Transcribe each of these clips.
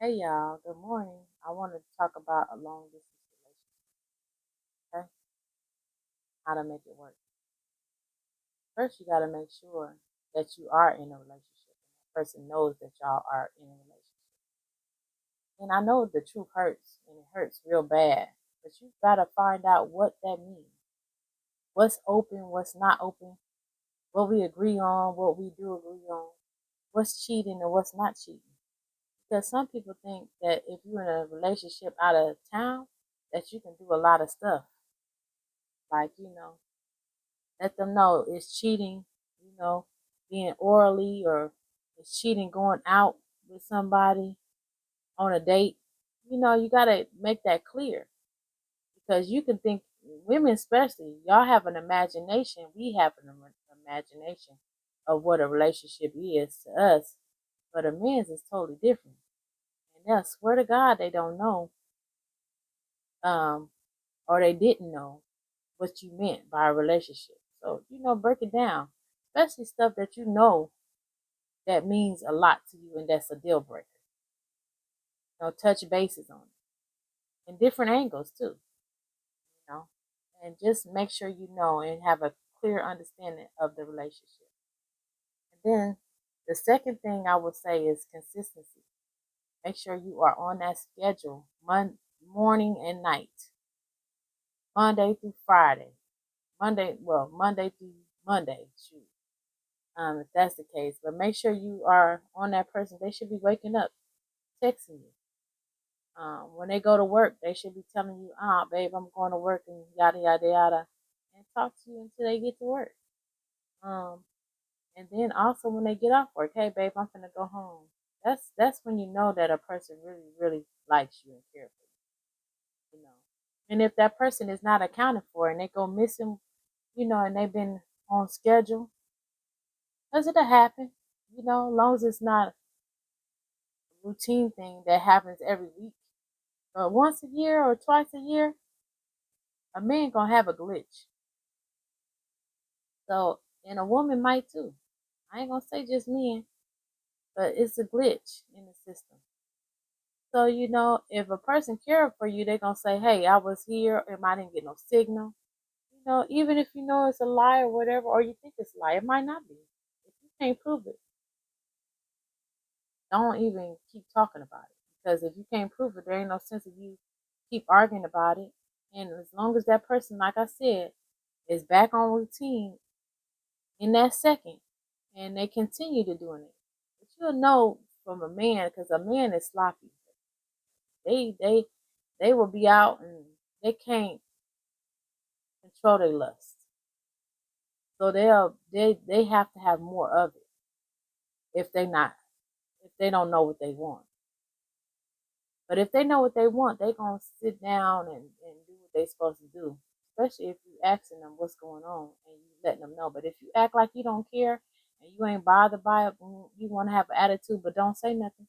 Hey y'all, good morning. I wanted to talk about a long distance relationship, okay? How to make it work. First, you got to make sure that you are in a relationship. The person knows that y'all are in a relationship. And I know the truth hurts, and it hurts real bad, but you got to find out what that means. What's open, what's not open, what we agree on, what we do agree on, what's cheating and what's not cheating. Because some people think that if you're in a relationship out of town, that you can do a lot of stuff. Like, let them know it's cheating, being orally, or it's cheating going out with somebody on a date. You got to make that clear because you can think, women especially, y'all have an imagination. We have an imagination of what a relationship is to us, but a man's is totally different. And they'll swear to God they don't know, um, or they didn't know what you meant by a relationship. So, break it down, especially stuff that you know that means a lot to you and that's a deal breaker. Touch bases on it in different angles too, you know, and just make sure you know and have a clear understanding of the relationship. And then the second thing I would say is consistency. Make sure you are on that schedule, morning and night, Monday through Friday. Monday through Monday, shoot. If that's the case. But make sure you are on that person. They should be waking up, texting you. When they go to work, they should be telling you, babe, I'm going to work and yada, yada, yada, and talk to you until they get to work. Um, and then also when they get off work, hey, babe, I'm going to go home. That's when you know that a person really, really likes you and cares for you. And if that person is not accounted for and they go missing, and they've been on schedule, because it'll happen, as long as it's not a routine thing that happens every week. But once a year or twice a year, a man gonna have a glitch. So, and a woman might too. I ain't gonna say just men, but it's a glitch in the system. So, if a person cared for you, they're gonna say, hey, I was here and I didn't get no signal. Even if you know it's a lie or whatever, or you think it's a lie, it might not be. If you can't prove it, don't even keep talking about it. Because if you can't prove it, there ain't no sense of you keep arguing about it. And as long as that person, like I said, is back on routine in that second, and they continue to doing it, but you'll know from a man because a man is sloppy. They will be out and they can't control their lust, so they have to have more of it if they don't know what they want. But if they know what they want, they gonna sit down and do what they supposed to do. Especially if you asking them what's going on and you letting them know. But if you act like you don't care and you ain't bothered by it, you want to have an attitude but don't say nothing,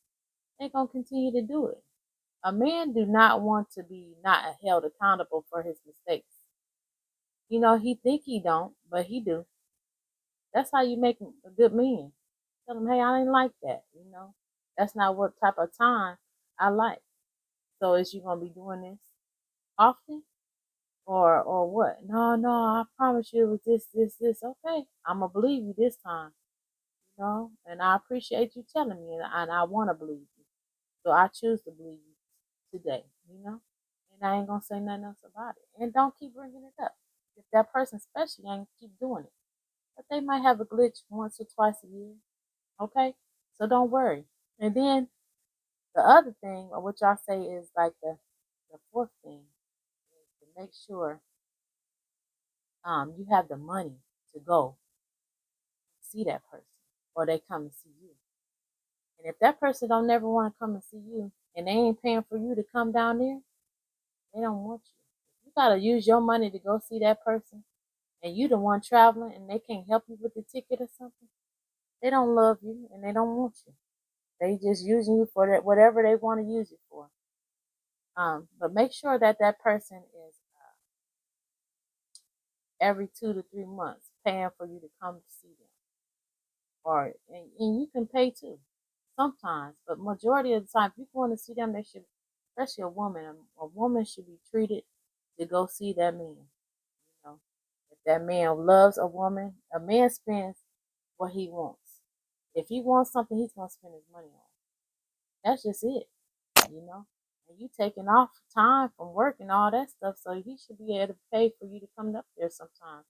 they gonna continue to do it. A man do not want to be not held accountable for his mistakes. He think he don't, but he do. That's how you make a good man. Tell him, hey, I ain't like that. That's not what type of time I like. So is you gonna be doing this often, or what? No, no, I promise you it was this. Okay, I'm gonna believe you this time. And I appreciate you telling me, and I want to believe you. So I choose to believe you today. And I ain't gonna say nothing else about it. And don't keep bringing it up. If that person, especially, ain't keep doing it, but they might have a glitch once or twice a year. Okay, so don't worry. And then the other thing, or what y'all say is like the fourth thing, is to make sure you have the money to go see that person, or they come and see you. And if that person don't never want to come and see you, and they ain't paying for you to come down there, they don't want you. You gotta use your money to go see that person, and you the one traveling, and they can't help you with the ticket or something. They don't love you, and they don't want you. They just using you for that whatever they want to use you for. But make sure that that person is every 2 to 3 months paying for you to come to see them, or and you can pay too. sometimes, but majority of the time, if you want to see them, they should, especially a woman should be treated to go see that man. Know, if that man loves a woman, a man spends what he wants. If he wants something, he's gonna spend his money on. That's just it, you know. And you taking off time from work and all that stuff, so he should be able to pay for you to come up there sometime.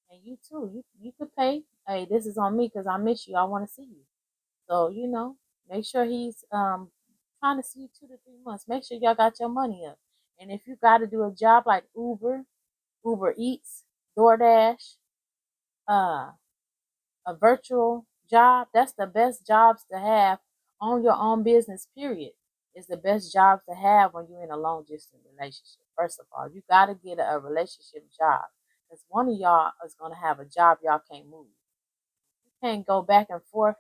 And you too, you could pay. Hey, this is on me because I miss you. I want to see you. So make sure he's trying to see you 2 to 3 months. Make sure y'all got your money up. And if you got to do a job like Uber Eats, DoorDash, uh, a virtual job, that's the best jobs to have on your own business, period. It's the best jobs to have when you're in a long distance relationship. First of all, you got to get a relationship job because one of y'all is going to have a job y'all can't move. You can't go back and forth.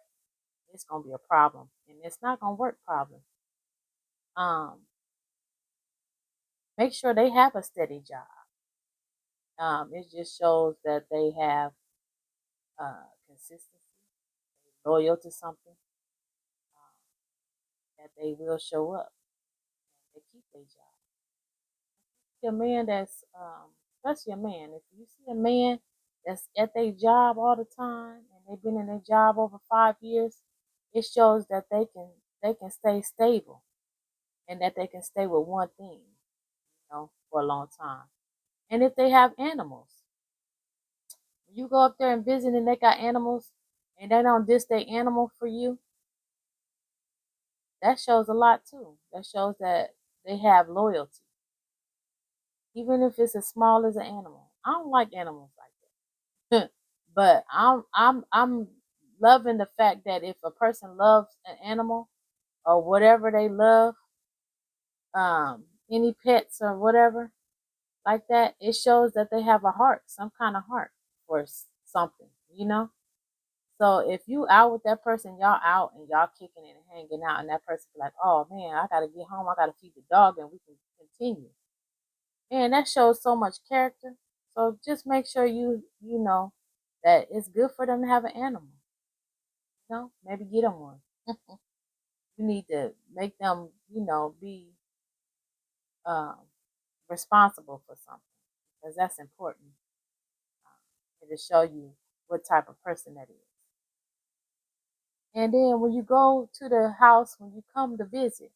It's going to be a problem, and it's not going to work problem. Um, Make sure they have a steady job. It just shows that they have consistency, loyal to something, that they will show up. They keep their job. A man that's, especially a man, if you see a man that's at their job all the time and they've been in their job over 5 years, it shows that they can stay stable and that they can stay with one thing, for a long time. And if they have animals, you go up there and visit and they got animals and they don't diss their animal for you, that shows a lot too. That shows that they have loyalty. Even if it's as small as an animal. I don't like animals like that. But I'm loving the fact that if a person loves an animal or whatever they love, any pets or whatever like that, it shows that they have a heart, some kind of heart for something, you know? So if you out with that person, y'all out and y'all kicking it and hanging out, and that person be like, "Oh man, I gotta get home. I gotta feed the dog, and we can continue." Man, that shows so much character. So just make sure you know that it's good for them to have an animal. Maybe get them one. You need to make them, be um, responsible for something because that's important. To show you what type of person that is. And then when you go to the house, when you come to visit,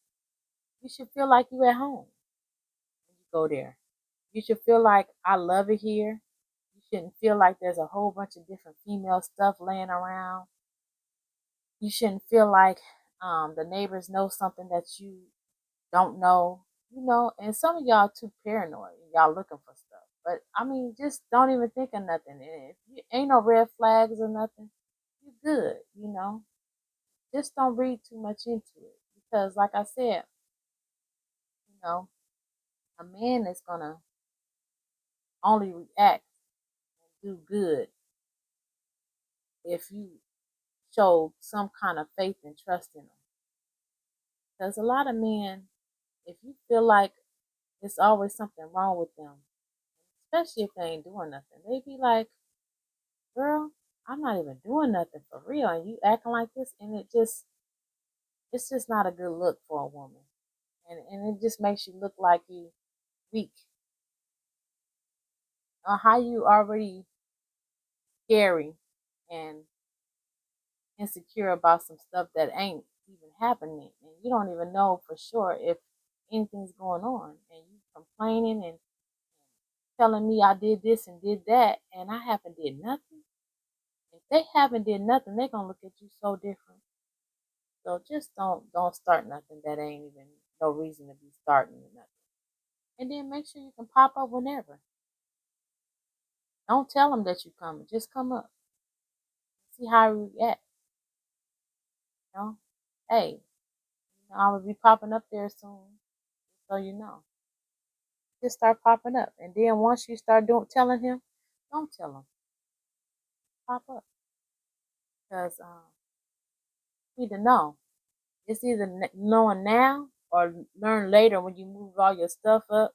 you should feel like you at home when you go there. You should feel like I love it here. You shouldn't feel like there's a whole bunch of different female stuff laying around. You shouldn't feel like the neighbors know something that you don't know. And some of y'all too paranoid. Y'all looking for stuff. But I mean, just don't even think of nothing. And if you ain't no red flags or nothing, you're good. Just don't read too much into it. Because like I said, you know, a man is gonna only react and do good if you show some kind of faith and trust in them. Because a lot of men, if you feel like it's always something wrong with them, especially if they ain't doing nothing, they be like, "Girl, I'm not even doing nothing for real, and you acting like this," and it's just not a good look for a woman, and it just makes you look like you weak, or how you already scary and insecure about some stuff that ain't even happening, and you don't even know for sure if anything's going on, and you complaining and telling me I did this and did that, and I haven't did nothing. If they haven't did nothing, they're gonna look at you so different. So just don't start nothing that ain't even no reason to be starting nothing. And then make sure you can pop up whenever. Don't tell them that you coming. Just come up. See how you react. You know, hey, I'm gonna be popping up there soon, so you know. Just start popping up, and then once you start doing telling him, don't tell him. Pop up, because you need to know. It's either knowing now or learn later when you move all your stuff up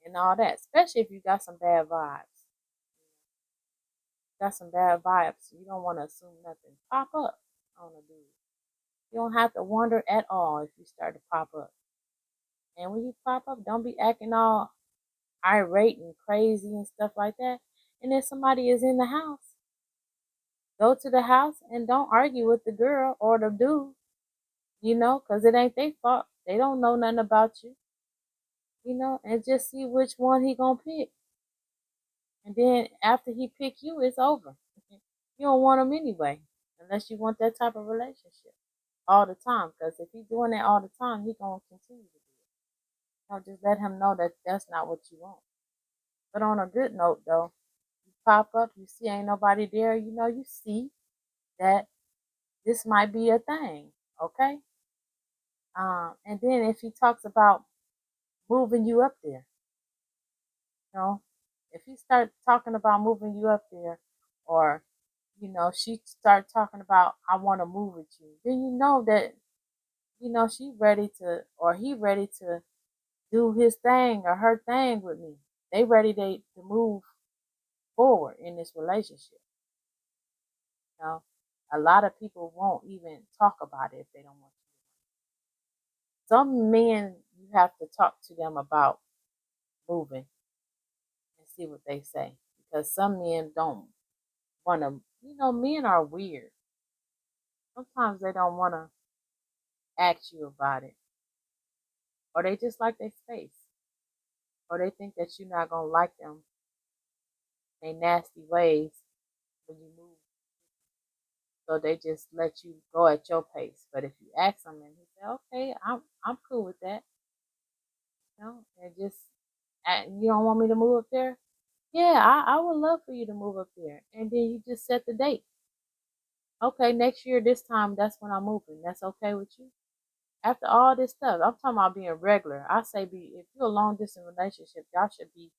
and all that. Especially if you got some bad vibes. Got some bad vibes. You don't want to assume nothing. Pop up on a dude. You don't have to wonder at all if you start to pop up. And when you pop up, don't be acting all irate and crazy and stuff like that. And if somebody is in the house, go to the house and don't argue with the girl or the dude, because it ain't their fault. They don't know nothing about you, and just see which one he gonna pick. And then after he pick you, it's over. You don't want him anyway, unless you want that type of relationship all the time. Because if he's doing that all the time, he gonna continue to do it. Just let him know that that's not what you want. But on a good note, though, you pop up, you see ain't nobody there, you see that this might be a thing, okay? And then if he talks about moving you up there, you know, if he start talking about moving you up there, or she start talking about I want to move with you, then you know that she ready to, or he ready to do his thing or her thing with me. They ready to move forward in this relationship. You know, a lot of people won't even talk about it if they don't want to. Some men, you have to talk to them about moving and see what they say, because some men don't want to. Men are weird. Sometimes they don't want to ask you about it, or they just like their space, or they think that you're not gonna like them in nasty ways when you move. So they just let you go at your pace. But if you ask them and he say, "Okay, I'm cool with that," and just you don't want me to move up there? Yeah, I would love for you to move up there. And then you just set the date. Okay, next year, this time, that's when I'm moving. That's okay with you? After all this stuff, I'm talking about being regular. I say if you're a long distance relationship, y'all should be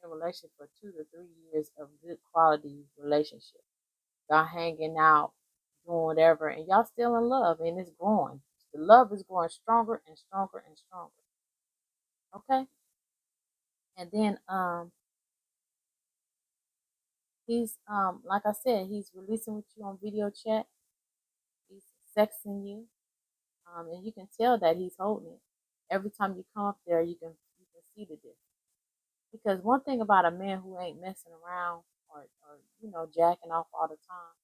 in a relationship for 2 to 3 years of good quality relationship. Y'all hanging out, doing whatever, and y'all still in love, and it's growing. The love is growing stronger and stronger and stronger. Okay? And then he's like I said, he's releasing with you on video chat. He's sexing you. And you can tell that he's holding it. Every time you come up there, you can see the difference. Because one thing about a man who ain't messing around, or jacking off all the time,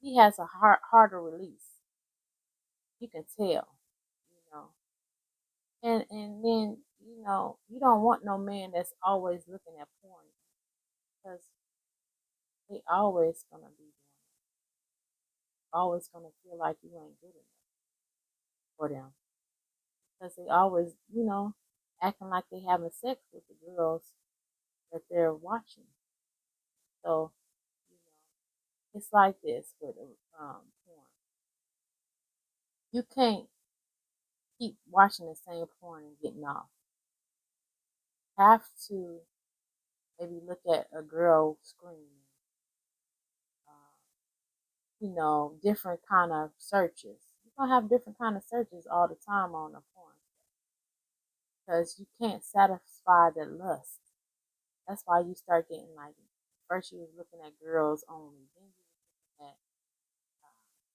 he has a harder release. You can tell, you know. And then you don't want no man that's always looking at porn, because they always gonna be doing it. Always gonna feel like you ain't good enough for them, because they always acting like they having sex with the girls that they're watching. So it's like this with porn. You can't keep watching the same porn and getting off. You have to maybe look at a girl screaming, uh, different kind of searches. You're gonna have different kind of searches all the time on the porn, because you can't satisfy the lust. That's why you start getting like, first you was looking at girls only, then you was looking at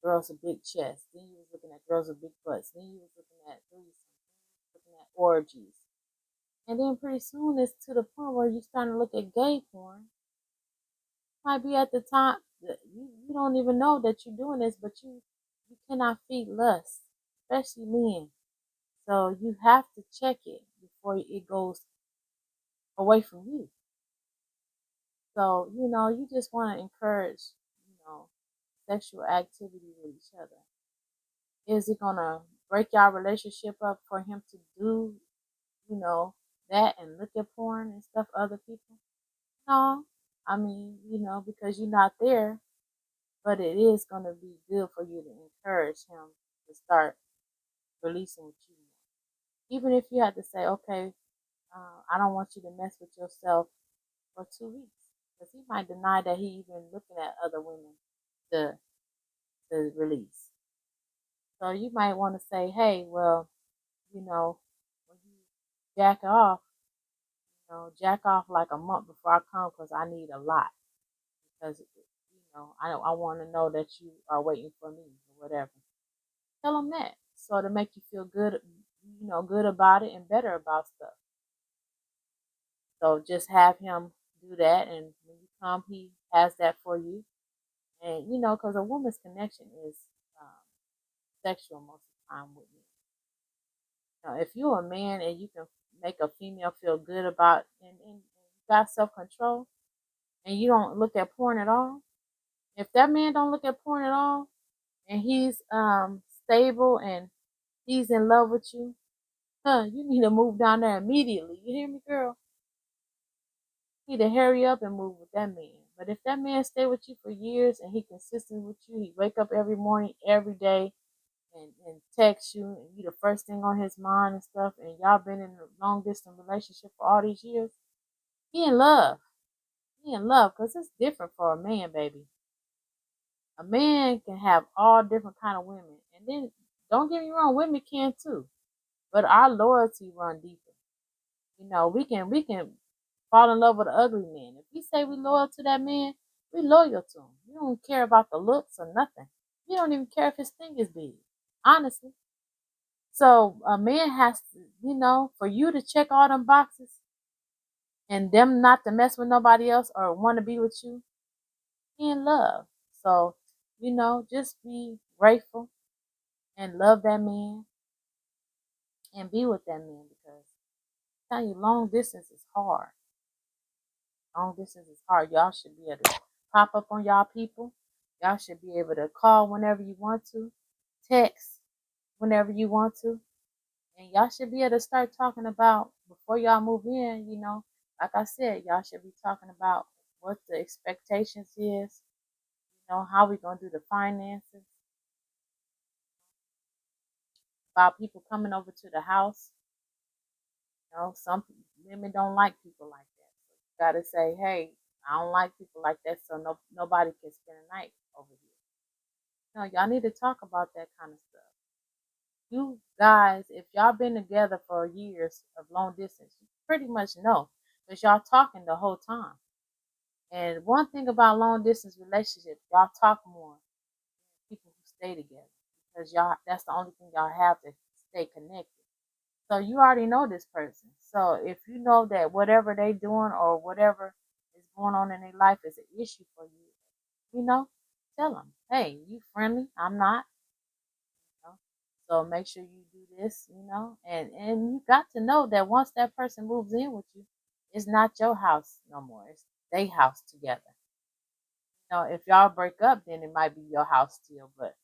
girls with big chests, then you was looking at girls with big butts, then you was looking at threesomes, looking at orgies, and then pretty soon it's to the point where you're starting to look at gay porn. Might be at the time that you don't even know that you're doing this, but you cannot feed lust, especially men. So you have to check it before it goes away from you. So you just want to encourage you know sexual activity with each other. Is it gonna break y'all relationship up for him to do you know that and look at porn and stuff other people? No, I mean because you're not there, but it is gonna be good for you to encourage him to start releasing with you. Even if you have to say, okay, I don't want you to mess with yourself for 2 weeks, because he might deny that he even looking at other women to release. So you might want to say, hey, well, when you jack off, jack off like a month before I come, because I need a lot. Because I want to know that you are waiting for me or whatever. Tell him that. So to make you feel good, good about it and better about stuff. So just have him do that, and when you come, he has that for you. And because a woman's connection is um, sexual most of the time with me. If you're a man and you can make a female feel good about and you got self control and you don't look at porn at all, if that man don't look at porn at all and he's stable and he's in love with you, you need to move down there immediately. You hear me, girl? You need to hurry up and move with that man. But if that man stay with you for years and he consistent with you, he wake up every morning, every day, and text you, and you the first thing on his mind and stuff, and y'all been in a long distance relationship for all these years, he in love. He in love because it's different for a man, baby. A man can have all different kind of women, and then don't get me wrong, women can too, but our loyalty run deeper. We can fall in love with an ugly man. If we say we loyal to that man, we loyal to him. We don't care about the looks or nothing. We don't even care if his thing is big. Honestly. So a man has to, for you to check all them boxes and them not to mess with nobody else or want to be with you, he in love. So, just be grateful and love that man and be with that man because I tell you, long distance is hard. Long distance is hard. Y'all should be able to pop up on y'all people. Y'all should be able to call whenever you want to, text whenever you want to. And y'all should be able to start talking about before y'all move in, like I said, y'all should be talking about what the expectations is, how we gonna do the finances, about people coming over to the house. Some women don't like people like that. So you gotta say, hey, I don't like people like that, so nobody can spend a night over here. No, y'all need to talk about that kind of stuff. You guys, if y'all been together for years of long distance, you pretty much know because y'all talking the whole time. And one thing about long distance relationships, y'all talk more than people who stay together because y'all that's the only thing y'all have to stay connected. So you already know this person. So if you know that whatever they doing or whatever is going on in their life is an issue for you, tell them, hey, you friendly? I'm not. Know? So make sure you do this, and you got to know that once that person moves in with you, it's not your house no more. It's their house together. If y'all break up, then it might be your house still. But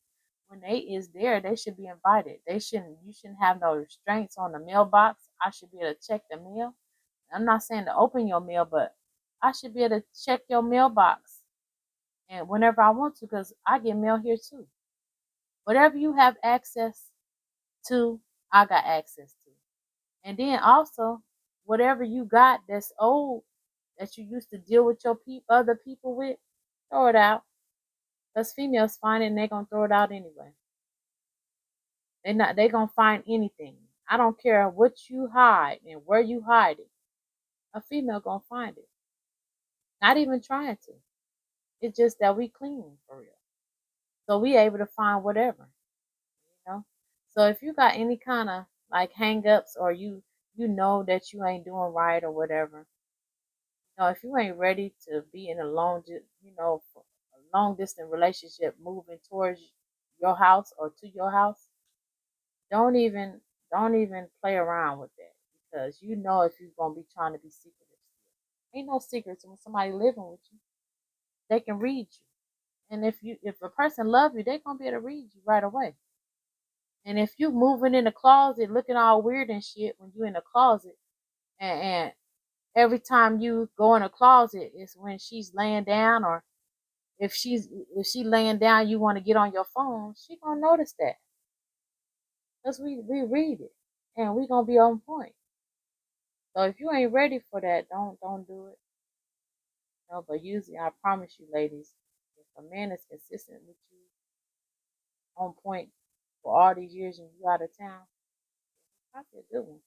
when they is there, they should be invited. You shouldn't have no restraints on the mailbox. I should be able to check the mail. I'm not saying to open your mail, but I should be able to check your mailbox and whenever I want to, because I get mail here too. Whatever you have access to, I got access to. And then also, whatever you got that's old that you used to deal with your other people with, throw it out. Because females find it and they're gonna throw it out anyway. They gonna find anything. I don't care what you hide and where you hide it. A female gonna find it. Not even trying to. It's just that we clean for real. So we able to find whatever. So if you got any kind of like hang ups or you know that you ain't doing right or whatever, if you ain't ready to be in a long distance relationship moving towards your house or to your house, don't even don't even play around with that because if you're gonna be trying to be secretive, ain't no secrets when somebody living with you. They can read you, and if a person love you, they gonna be able to read you right away. And if you moving in the closet looking all weird and shit when you in the closet, and every time you go in a closet is when she's laying down, or if she laying down, you want to get on your phone, she gonna notice that because we read it and we gonna be on point. So if you ain't ready for that, don't do it. No, but usually I promise you, ladies, if a man is consistent with you on point for all these years and you out of town, probably a good one.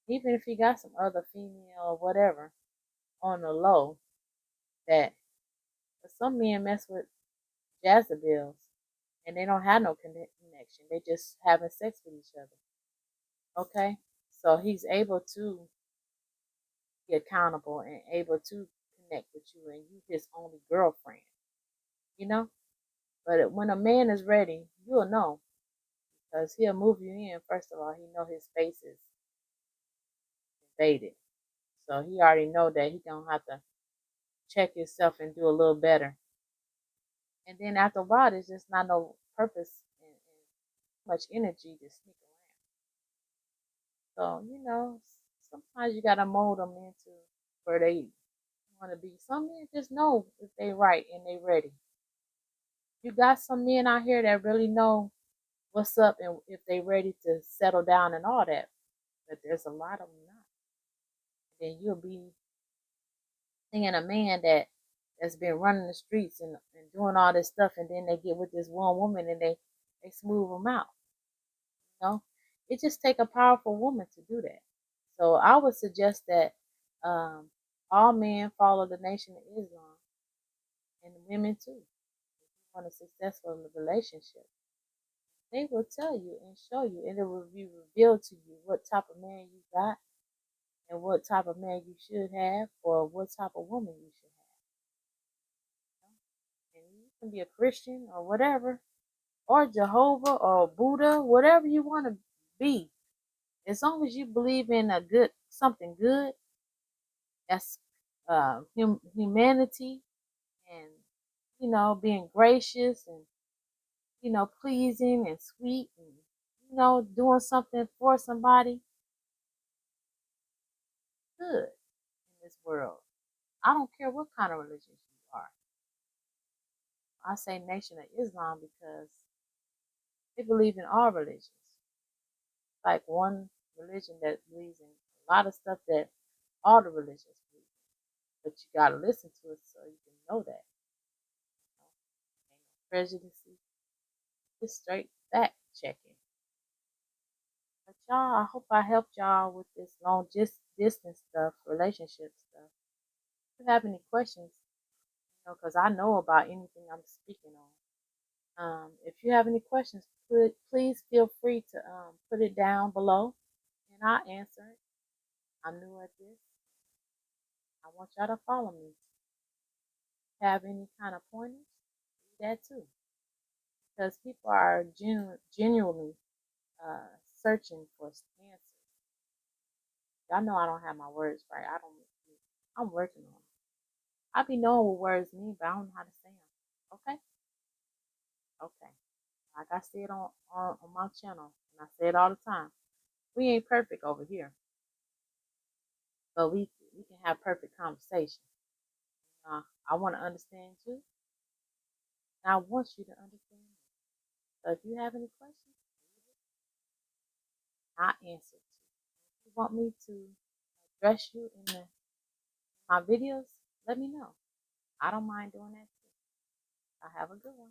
Even if he got some other female or whatever on the low, that some men mess with Jezebels and they don't have no connection. They just having sex with each other. Okay, so he's able to be accountable and able to connect with you, and you his only girlfriend. You know, but when a man is ready, you'll know because he'll move you in. First of all, he know his face is invaded, so he already know that he gonna have to check himself and do a little better. And then after a while, there's just not no purpose and much energy to sneak around. So sometimes you gotta mold them into where they want to be. Some men just know if they right and they ready. You got some men out here that really know what's up and if they ready to settle down and all that. But there's a lot of them not. Then you'll be seeing a man that's been running the streets and doing all this stuff, and then they get with this one woman and they smooth them out. You know, it just take a powerful woman to do that. So I would suggest that um, all men follow the Nation of Islam and the women too. If you want a successful relationship, they will tell you and show you, and it will be revealed to you what type of man you got and what type of man you should have, or what type of woman you should have. And you can be a Christian or whatever, or Jehovah or Buddha, whatever you want to be. As long as you believe in a good something good, that's humanity and being gracious and pleasing and sweet and doing something for somebody good in this world. I don't care what kind of religion you are. I say Nation of Islam because they believe in all religions. Like one religion that believes in a lot of stuff that all the religions believe in. But you gotta listen to it so you can know that. Ain't no prejudice, just straight fact checking. But y'all, I hope I helped y'all with this long distance stuff, relationship stuff. If you have any questions, because I know about anything I'm speaking on. If you have any questions, please feel free to put it down below and I'll answer it. I'm new at this. I want y'all to follow me. Have any kind of pointers? Do that too. Because people are genuinely searching for answers. Y'all know I don't have my words right. I'm working on it. I be knowing what words mean, but I don't know how to say them. Okay? Okay. Like I said on my channel, and I say it all the time. We ain't perfect over here, but we can have perfect conversation. I want to understand you, and I want you to understand me. So if you have any questions, I answer to you. If you want me to address you in my videos, let me know. I don't mind doing that too. I have a good one.